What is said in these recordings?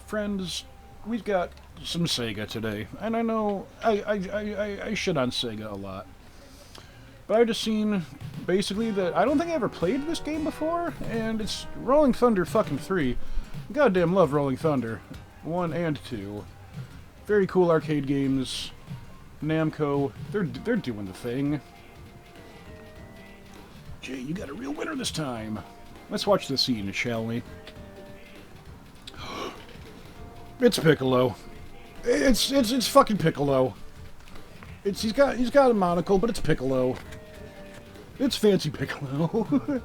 friends, we've got some Sega today, and I know I shit on Sega a lot, but I've just seen basically that I don't think I ever played this game before, and it's Rolling Thunder fucking 3. Goddamn love Rolling Thunder 1 and 2. Very cool arcade games. Namco, they're doing the thing. Jay, you got a real winner this time. Let's watch the scene, shall we? It's Piccolo. It's fucking Piccolo. He's got a monocle, but it's Piccolo. It's fancy Piccolo.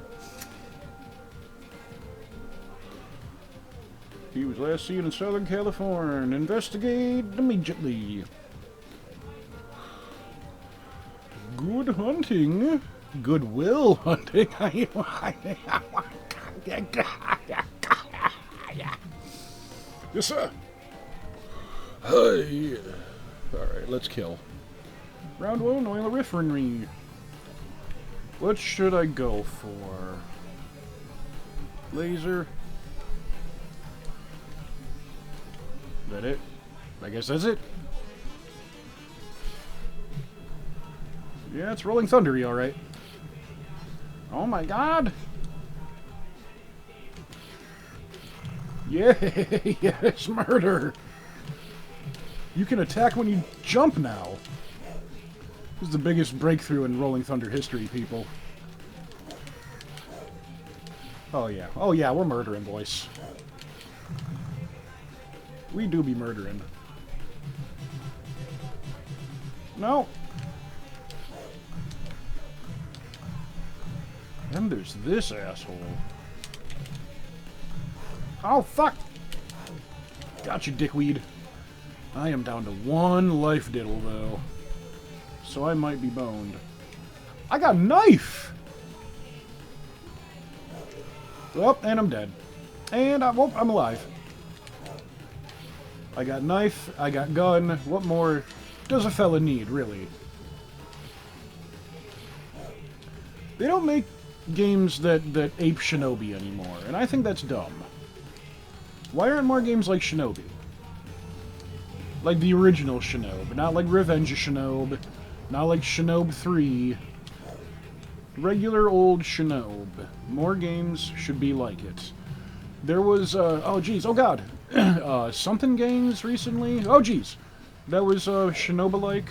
He was last seen in Southern California. Investigate immediately. Good hunting. Goodwill hunting. Yes, sir. Hey. Alright, let's kill. Round 1, oil refinery. What should I go for? Laser. Is that it? I guess that's it. Yeah, it's Rolling Thundery, alright. Oh my god! Yay! Yes, murder! You can attack when you jump now! This is the biggest breakthrough in Rolling Thunder history, people. Oh yeah, we're murdering, boys. We do be murdering. No! Then there's this asshole. Oh, fuck! Got you, dickweed. I am down to 1 life diddle, though. So I might be boned. I got a knife! Oh, and I'm dead. And I'm alive. I got knife, I got gun. What more does a fella need, really? They don't make games that ape Shinobi anymore, and I think that's dumb. Why aren't more games like Shinobi? Like the original Shinobi, not like Revenge of Shinobi, not like Shinobi 3. Regular old Shinobi. More games should be like it. There was, oh geez, oh god, something games recently? Oh geez, that was, Shinobi-like.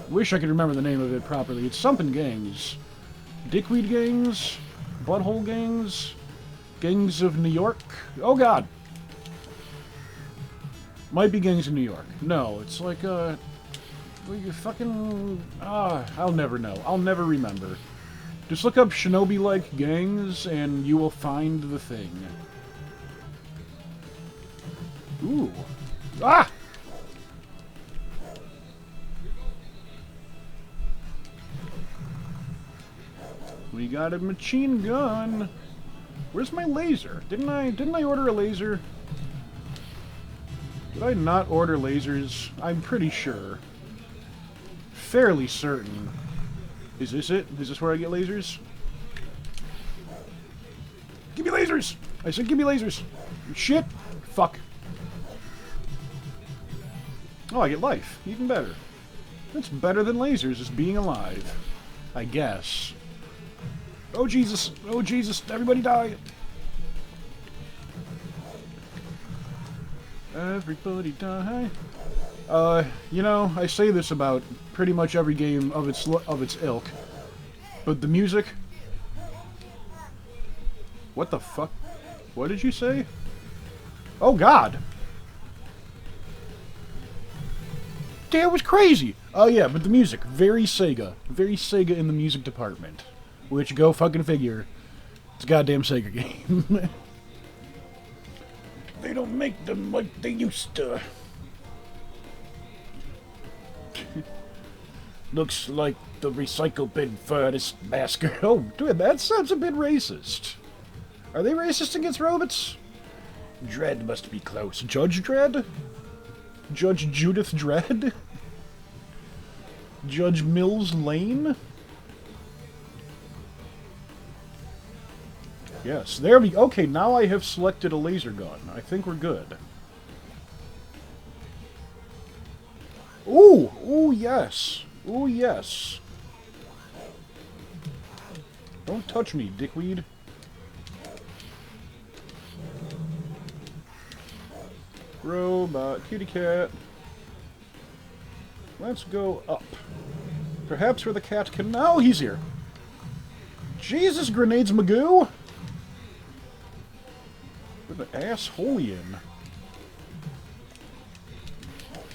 Wish I could remember the name of it properly. It's something gangs. Dickweed gangs? Butthole gangs? Gangs of New York? Oh god! Might be Gangs of New York. No, it's like, you fucking... I'll never know. I'll never remember. Just look up Shinobi-like gangs, and you will find the thing. Ooh. Ah! We got a machine gun. Where's my laser? Didn't I order a laser? Did I not order lasers? I'm pretty sure. Fairly certain. Is this it? Is this where I get lasers? Give me lasers! I said give me lasers! Shit! Fuck. Oh, I get life. Even better. That's better than lasers, is being alive. I guess. Oh Jesus! Oh Jesus! Everybody die! Everybody die. You know, I say this about pretty much every game of its ilk, but the music. What the fuck? What did you say? Oh God! That was crazy. Oh yeah, but the music, very Sega in the music department. Which, go fucking figure, it's a goddamn Sega game. They don't make them like they used to. Looks like the recycle bin for this masker. Oh, dude, that sounds a bit racist. Are they racist against robots? Dredd must be close. Judge Dredd? Judge Judith Dredd? Judge Mills Lane? Yes, there we... Okay, now I have selected a laser gun. I think we're good. Ooh! Ooh, yes! Ooh, yes! Don't touch me, dickweed. Robot, kitty cat. Let's go up. Perhaps where the cat can... Oh, he's here. Jesus, grenades Magoo! Where the assholeian?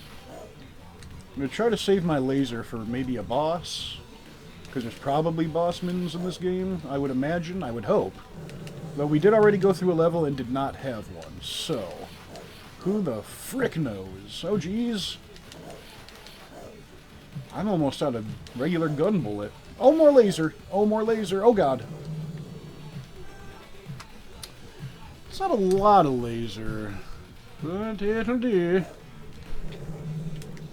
I'm gonna try to save my laser for maybe a boss. Because there's probably bossmans in this game, I would imagine, I would hope. Though we did already go through a level and did not have one, so... Who the frick knows? Oh, geez. I'm almost out of regular gun bullet. Oh, more laser! Oh, more laser! Oh, God. It's not a lot of laser. But it'll do.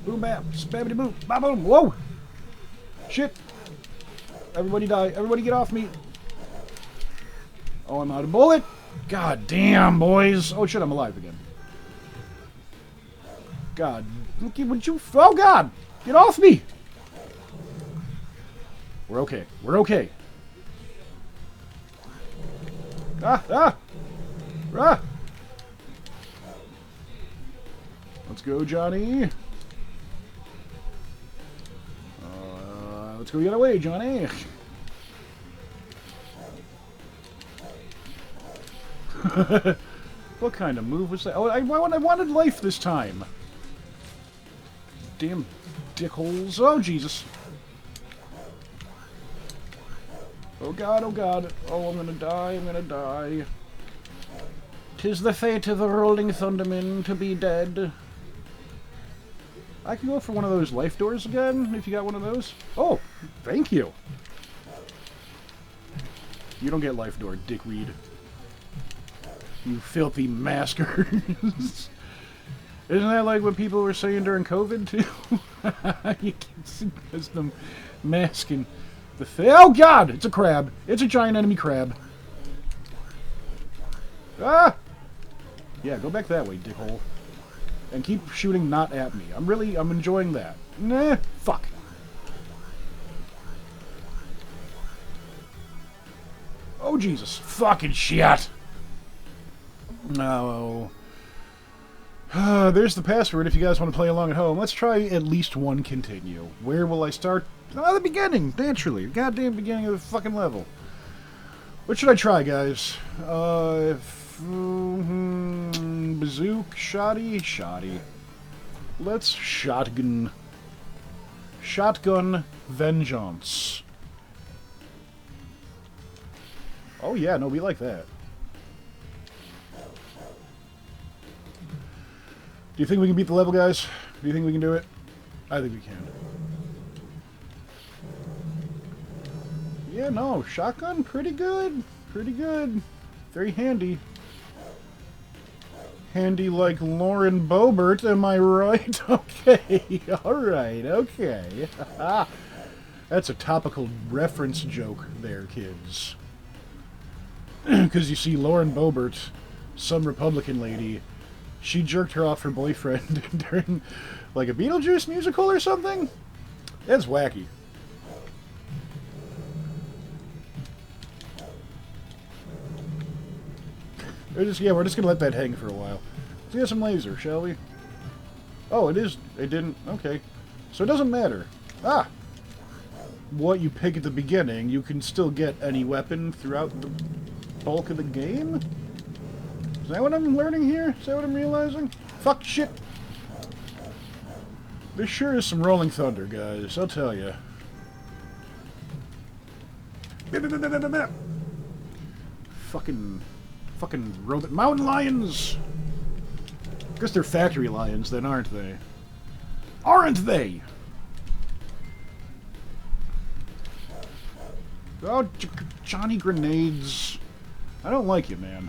Boom, bam, spabbity boom, bam, boom, whoa! Shit! Everybody die. Everybody get off me. Oh, I'm out of bullet. God damn, boys. Oh, shit, I'm alive again. God. Would you... Oh, God. Get off me. We're okay. We're okay. Ah, ah. Ah. Let's go, Johnny. Let's go the other way, Johnny. What kind of move was that? Oh, I wanted life this time. Damn dickholes. Oh, Jesus. Oh, God, oh, God. Oh, I'm gonna die, I'm gonna die. 'Tis the fate of the rolling thunderman to be dead. I can go for one of those life doors again, if you got one of those. Oh, thank you. You don't get life door, dickweed. You filthy maskers. Isn't that like what people were saying during COVID, too? You can see them masking the Oh, God! It's a crab. It's a giant enemy crab. Ah! Yeah, go back that way, dickhole. And keep shooting not at me. I'm enjoying that. Nah, fuck. Oh, Jesus. Fucking shit. No. There's the password if you guys want to play along at home. Let's try at least one continue. Where will I start? Oh, the beginning, naturally. The goddamn beginning of the fucking level. What should I try, guys? Bazooka, shoddy. Let's shotgun. Shotgun vengeance. Oh yeah, no, we like that. Do you think we can beat the level, guys? Do you think we can do it? I think we can. Yeah, no, shotgun, pretty good. Pretty good. Very handy. Handy like Lauren Boebert, am I right? Okay, alright, okay. That's a topical reference joke there, kids. Because you see, Lauren Boebert, some Republican lady, she jerked her off her boyfriend during, like, a Beetlejuice musical or something? That's wacky. We're just gonna let that hang for a while. Let's get some laser, shall we? Oh, it didn't, okay. So it doesn't matter. Ah! What you pick at the beginning, you can still get any weapon throughout the bulk of the game? Is that what I'm learning here? Is that what I'm realizing? Fuck shit! There sure is some rolling thunder, guys, I'll tell ya. Fucking robot mountain lions! Guess they're factory lions then, aren't they? Aren't they? Oh, Johnny Grenades. I don't like you, man.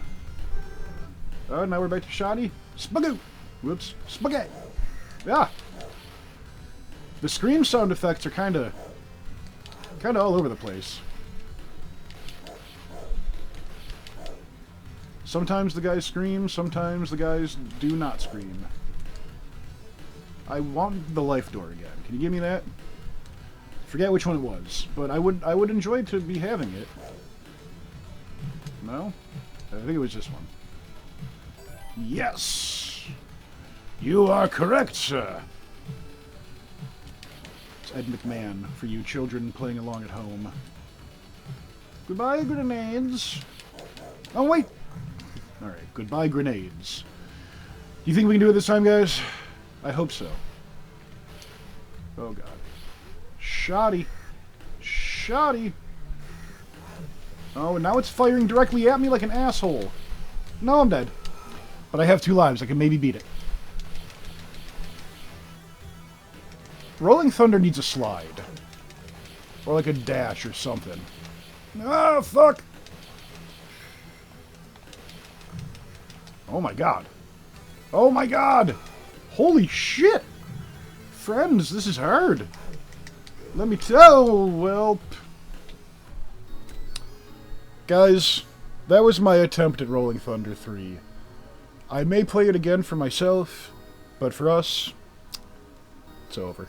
Oh, now we're back to shoddy. Spagoo! Whoops. Spaghetti! Yeah! The scream sound effects are kinda all over the place. Sometimes the guys scream, sometimes the guys do not scream. I want the life door again. Can you give me that? Forget which one it was, but I would enjoy to be having it. No? I think it was this one. Yes! You are correct, sir! It's Ed McMahon for you children playing along at home. Goodbye, grenades! Oh, wait! Alright, goodbye, grenades. You think we can do it this time, guys? I hope so. Oh, God. Shoddy. Shoddy! Oh, and now it's firing directly at me like an asshole. No, I'm dead. But I have 2 lives. I can maybe beat it. Rolling Thunder needs a slide. Or like a dash or something. Ah, fuck! Oh my god. Oh my god! Holy shit! Friends, this is hard. Let me tell, well... Guys, that was my attempt at Rolling Thunder 3. I may play it again for myself, but for us, it's over.